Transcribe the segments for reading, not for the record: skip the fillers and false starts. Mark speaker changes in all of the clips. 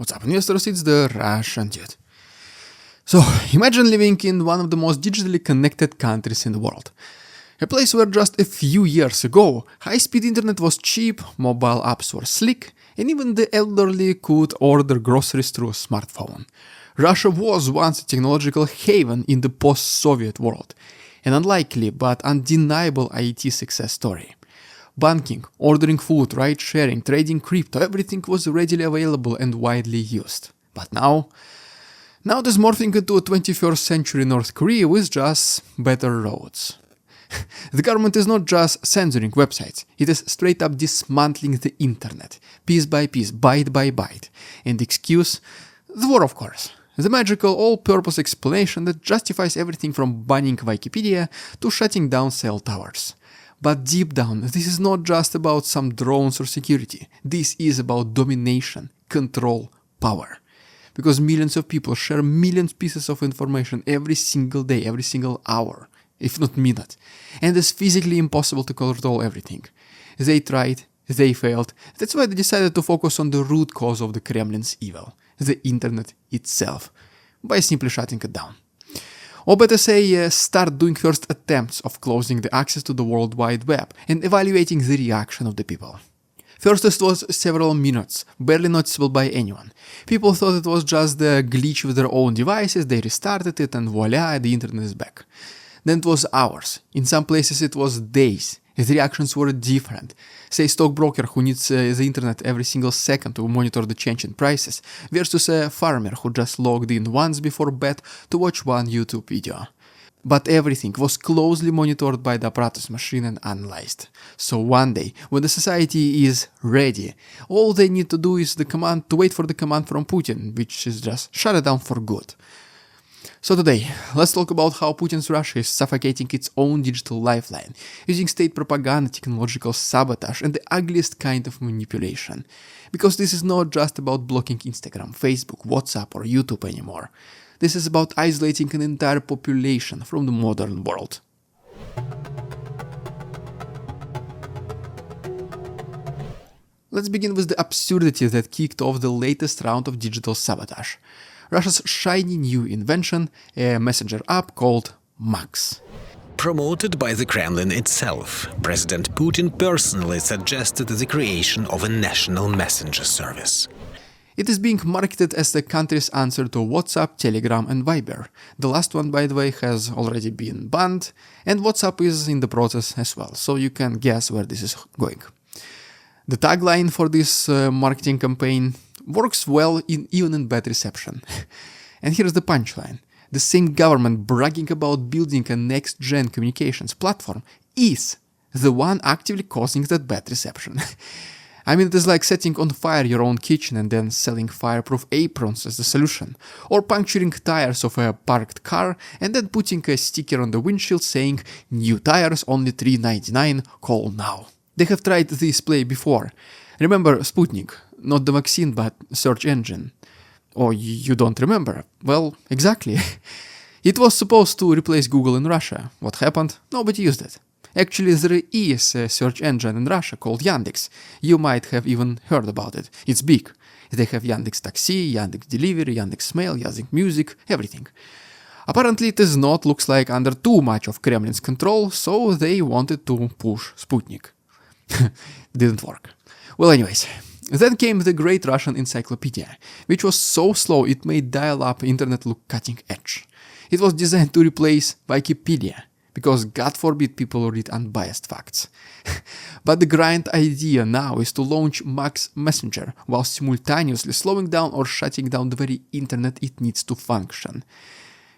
Speaker 1: What's up, investors? It's the Russian dude. So, imagine living in one of the most digitally connected countries in the world. A place where just a few years ago, high-speed internet was cheap, mobile apps were slick, and even the elderly could order groceries through a smartphone. Russia was once a technological haven in the post-Soviet world, an unlikely but undeniable IT success story. Banking, ordering food, ride-sharing, trading crypto, everything was readily available and widely used. But now there's morphing into a 21st century North Korea with just better roads. The government is not just censoring websites, it is straight up dismantling the internet, piece by piece, byte by byte. And the excuse? The war, of course. The magical all-purpose explanation that justifies everything from banning Wikipedia to shutting down cell towers. But deep down, this is not just about some drones or security. This is about domination, control, power. Because millions of people share millions pieces of information every single day, every single hour, if not minute. And it's physically impossible to control everything. They tried, they failed. That's why they decided to focus on the root cause of the Kremlin's evil, the internet itself, by simply shutting it down. Or better say, start doing first attempts of closing the access to the World Wide Web and evaluating the reaction of the people. First it was several minutes, barely noticeable by anyone. People thought it was just a glitch with their own devices, they restarted it and voila, the internet is back. Then it was hours, in some places it was days. The reactions were different. Say stockbroker who needs the internet every single second to monitor the change in prices versus a farmer who just logged in once before bed to watch one YouTube video. But everything was closely monitored by the apparatus machine and analyzed. So one day, when the society is ready, all they need to do is to wait for the command from Putin, which is just shut it down for good. So today, let's talk about how Putin's Russia is suffocating its own digital lifeline, using state propaganda, technological sabotage, and the ugliest kind of manipulation. Because this is not just about blocking Instagram, Facebook, WhatsApp, or YouTube anymore. This is about isolating an entire population from the modern world. Let's begin with the absurdity that kicked off the latest round of digital sabotage. Russia's shiny new invention, a messenger app called Max.
Speaker 2: Promoted by the Kremlin itself, President Putin personally suggested the creation of a national messenger service.
Speaker 1: It is being marketed as the country's answer to WhatsApp, Telegram and Viber. The last one, by the way, has already been banned, and WhatsApp is in the process as well, so you can guess where this is going. The tagline for this marketing campaign works well even in bad reception. And here's the punchline. The same government bragging about building a next-gen communications platform is the one actively causing that bad reception. I mean, it is like setting on fire your own kitchen and then selling fireproof aprons as the solution, or puncturing tires of a parked car and then putting a sticker on the windshield saying, "New tires, only $3.99, call now." They have tried this play before. Remember Sputnik? Not the vaccine, but search engine. Oh, you don't remember? Well, exactly. It was supposed to replace Google in Russia. What happened? Nobody used it. Actually, there is a search engine in Russia called Yandex. You might have even heard about it. It's big. They have Yandex Taxi, Yandex Delivery, Yandex Mail, Yandex Music, everything. Apparently it is not, looks like, under too much of Kremlin's control, so they wanted to push Sputnik. Didn't work. Well, anyways. Then came the Great Russian Encyclopedia, which was so slow it made dial-up internet look cutting edge. It was designed to replace Wikipedia, because God forbid people read unbiased facts. But the grand idea now is to launch Max Messenger while simultaneously slowing down or shutting down the very internet it needs to function.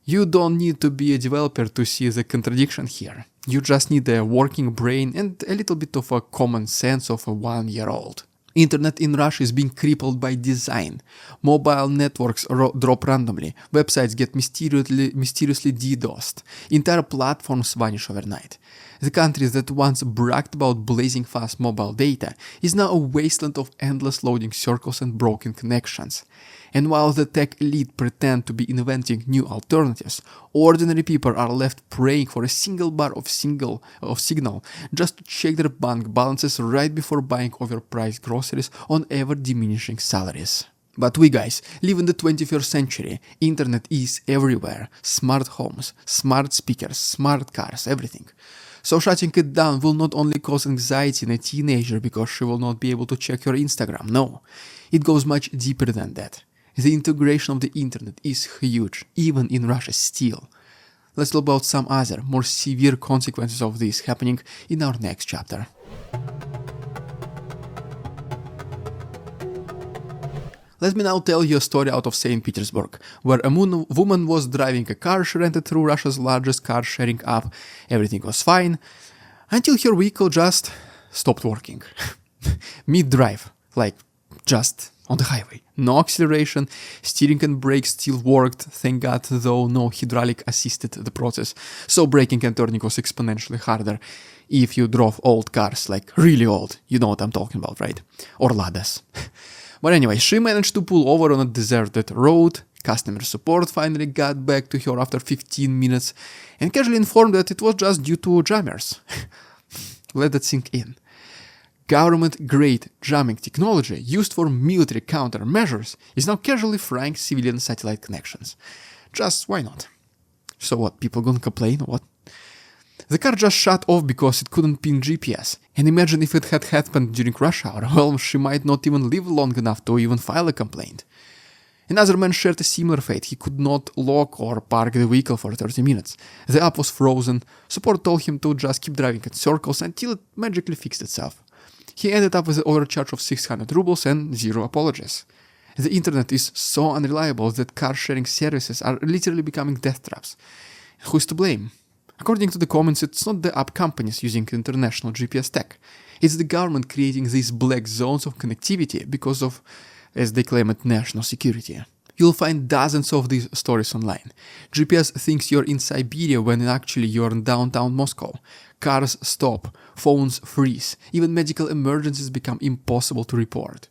Speaker 1: You don't need to be a developer to see the contradiction here. You just need a working brain and a little bit of a common sense of a 1-year-old. Internet in Russia is being crippled by design. Mobile networks drop randomly, websites get mysteriously DDoSed, entire platforms vanish overnight. The country that once bragged about blazing fast mobile data is now a wasteland of endless loading circles and broken connections. And while the tech elite pretend to be inventing new alternatives, ordinary people are left praying for a single bar of signal just to check their bank balances right before buying overpriced groceries on ever-diminishing salaries. But we guys live in the 21st century. Internet is everywhere. Smart homes, smart speakers, smart cars, everything. So shutting it down will not only cause anxiety in a teenager because she will not be able to check your Instagram. No, it goes much deeper than that. The integration of the internet is huge, even in Russia still. Let's talk about some other, more severe consequences of this happening in our next chapter. Let me now tell you a story out of St. Petersburg, where a woman was driving a car she rented through Russia's largest car-sharing app. Everything was fine, until her vehicle just stopped working. Mid-drive, like just on the highway. No acceleration, steering and brakes still worked, thank God, though no hydraulic assisted the process, so braking and turning was exponentially harder. If you drove old cars, like really old, you know what I'm talking about, right? Or Ladas. But anyway, she managed to pull over on a deserted road. Customer support finally got back to her after 15 minutes and casually informed that it was just due to jammers. Let that sink in. Government-grade jamming technology used for military countermeasures is now casually frying civilian satellite connections. Just why not? So what, people gonna complain or what? The car just shut off because it couldn't pin GPS. And imagine if it had happened during rush hour, well, she might not even live long enough to even file a complaint. Another man shared a similar fate. He could not lock or park the vehicle for 30 minutes. The app was frozen. Support told him to just keep driving in circles until it magically fixed itself. He ended up with an overcharge of 600 rubles and zero apologies. The internet is so unreliable that car-sharing services are literally becoming death traps. Who's to blame? According to the comments, it's not the app companies using international GPS tech. It's the government creating these black zones of connectivity because of, as they claim it, national security. You'll find dozens of these stories online. GPS thinks you're in Siberia when actually you're in downtown Moscow. Cars stop, phones freeze, even medical emergencies become impossible to report.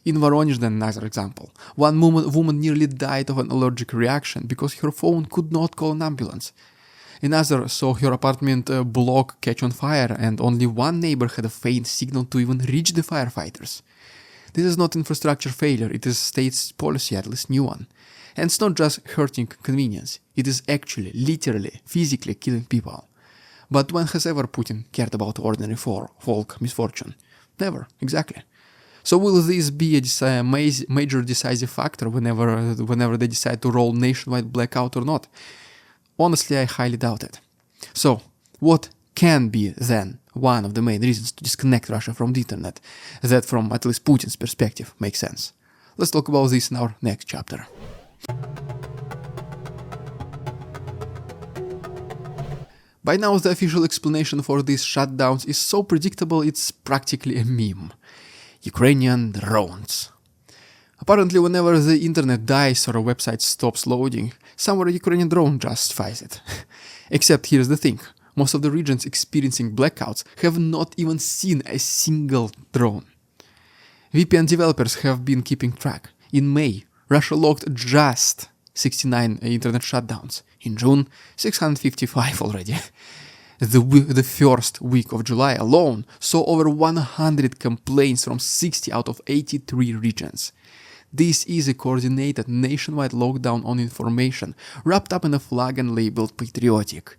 Speaker 1: In Voronezh, then another example, one woman nearly died of an allergic reaction because her phone could not call an ambulance. Another saw her apartment block catch on fire and only one neighbor had a faint signal to even reach the firefighters. This is not infrastructure failure, it is state's policy, at least new one. And it's not just hurting convenience, it is actually, literally, physically killing people. But when has ever Putin cared about ordinary folk misfortune? Never, exactly. So will this be a major decisive factor whenever they decide to roll nationwide blackout or not? Honestly, I highly doubt it. So, what can be then one of the main reasons to disconnect Russia from the internet that from at least Putin's perspective makes sense? Let's talk about this in our next chapter. By now, the official explanation for these shutdowns is so predictable it's practically a meme. Ukrainian drones. Apparently, whenever the internet dies or a website stops loading, somewhere a Ukrainian drone justifies it. Except here's the thing, most of the regions experiencing blackouts have not even seen a single drone. VPN developers have been keeping track. In May, Russia logged just 69 internet shutdowns. In June, 655 already. The first week of July alone saw over 100 complaints from 60 out of 83 regions. This is a coordinated nationwide lockdown on information, wrapped up in a flag and labeled patriotic.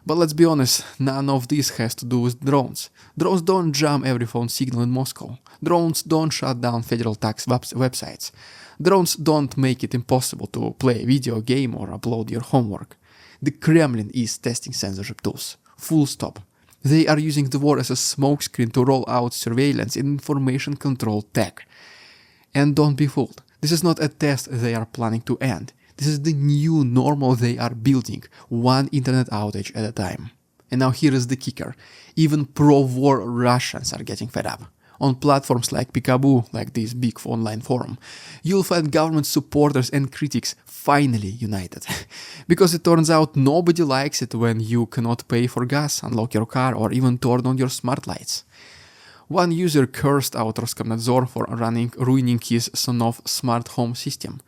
Speaker 1: But let's be honest, none of this has to do with drones. Drones don't jam every phone signal in Moscow. Drones don't shut down federal tax websites. Drones don't make it impossible to play a video game or upload your homework. The Kremlin is testing censorship tools. Full stop. They are using the war as a smokescreen to roll out surveillance and information control tech. And don't be fooled. This is not a test they are planning to end. This is the new normal they are building, one internet outage at a time. And now here is the kicker. Even pro-war Russians are getting fed up. On platforms like Peekaboo, like this big online forum, you'll find government supporters and critics finally united. Because it turns out nobody likes it when you cannot pay for gas, unlock your car, or even turn on your smart lights. One user cursed out Roskomnadzor for ruining his Sonov smart home system.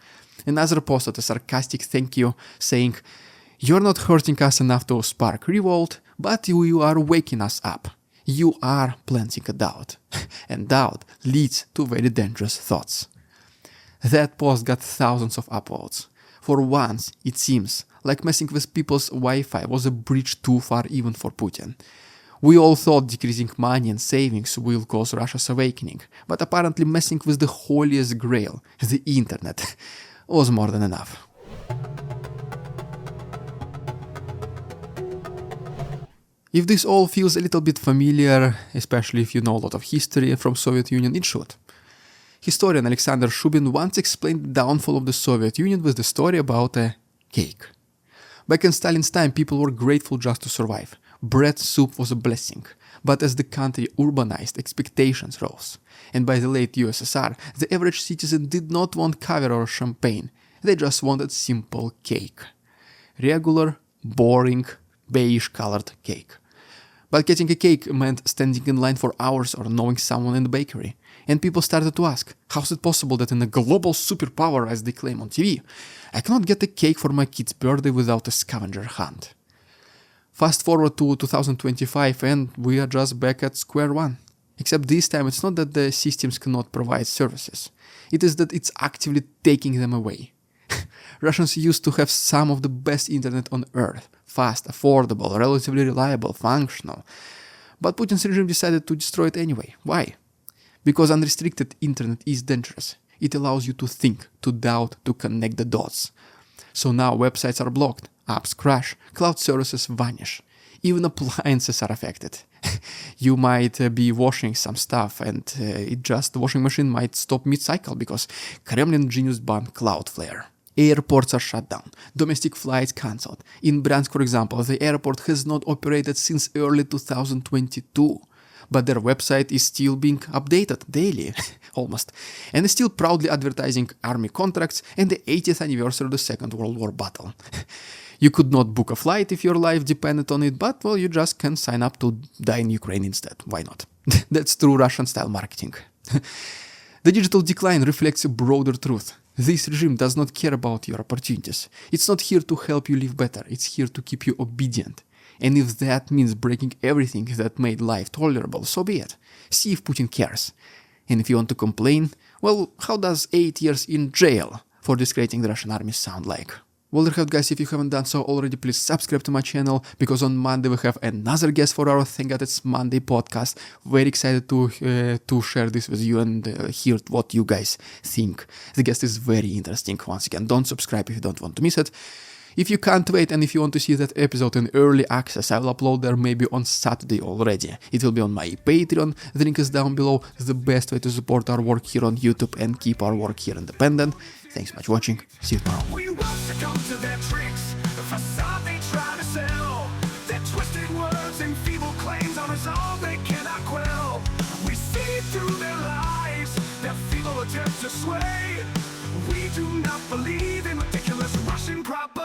Speaker 1: Another posted a sarcastic thank you, saying, "You're not hurting us enough to spark revolt, but you are waking us up. You are planting a doubt." And doubt leads to very dangerous thoughts. That post got thousands of upvotes. For once, it seems like messing with people's Wi-Fi was a bridge too far even for Putin. We all thought decreasing money and savings will cause Russia's awakening, but apparently messing with the holiest grail, the internet, was more than enough. If this all feels a little bit familiar, especially if you know a lot of history from Soviet Union, it should. Historian Alexander Shubin once explained the downfall of the Soviet Union with the story about a cake. Back in Stalin's time, people were grateful just to survive. Bread soup was a blessing. But as the country urbanized, expectations rose. And by the late USSR, the average citizen did not want caviar or champagne. They just wanted simple cake. Regular, boring, beige-colored cake. But getting a cake meant standing in line for hours or knowing someone in the bakery. And people started to ask, how is it possible that in a global superpower, as they claim on TV, I cannot get a cake for my kid's birthday without a scavenger hunt? Fast forward to 2025 and we are just back at square one. Except this time it's not that the systems cannot provide services. It is that it's actively taking them away. Russians used to have some of the best internet on earth. Fast, affordable, relatively reliable, functional. But Putin's regime decided to destroy it anyway. Why? Because unrestricted internet is dangerous. It allows you to think, to doubt, to connect the dots. So now websites are blocked, apps crash, cloud services vanish. Even appliances are affected. You might be washing some stuff and the washing machine might stop mid-cycle because Kremlin genius banned Cloudflare. Airports are shut down, domestic flights cancelled. In Bryansk, for example, the airport has not operated since early 2022. But their website is still being updated daily, almost, and is still proudly advertising army contracts and the 80th anniversary of the Second World War battle. You could not book a flight if your life depended on it, but well, you just can sign up to die in Ukraine instead. Why not? That's true Russian-style marketing. The digital decline reflects a broader truth. This regime does not care about your opportunities. It's not here to help you live better, it's here to keep you obedient. And if that means breaking everything that made life tolerable, so be it. See if Putin cares. And if you want to complain, well, how does 8 years in jail for discrediting the Russian army sound like? Well, there guys, if you haven't done so already, please subscribe to my channel, because on Monday we have another guest for our Thank God It's Monday podcast. Very excited to share this with you and hear what you guys think. The guest is very interesting. Once again, don't subscribe if you don't want to miss it. If you can't wait and if you want to see that episode in early access, I will upload there maybe on Saturday already. It will be on my Patreon, the link is down below. The best way to support our work here on YouTube and keep our work here independent. Thanks so much for watching, see you tomorrow.
Speaker 3: We won't succumb to their tricks, the facade they try to sell. Their twisted words and feeble claims are all they cannot quell. We see through their lies, their feeble attempts to sway. We do not believe in ridiculous Russian propaganda.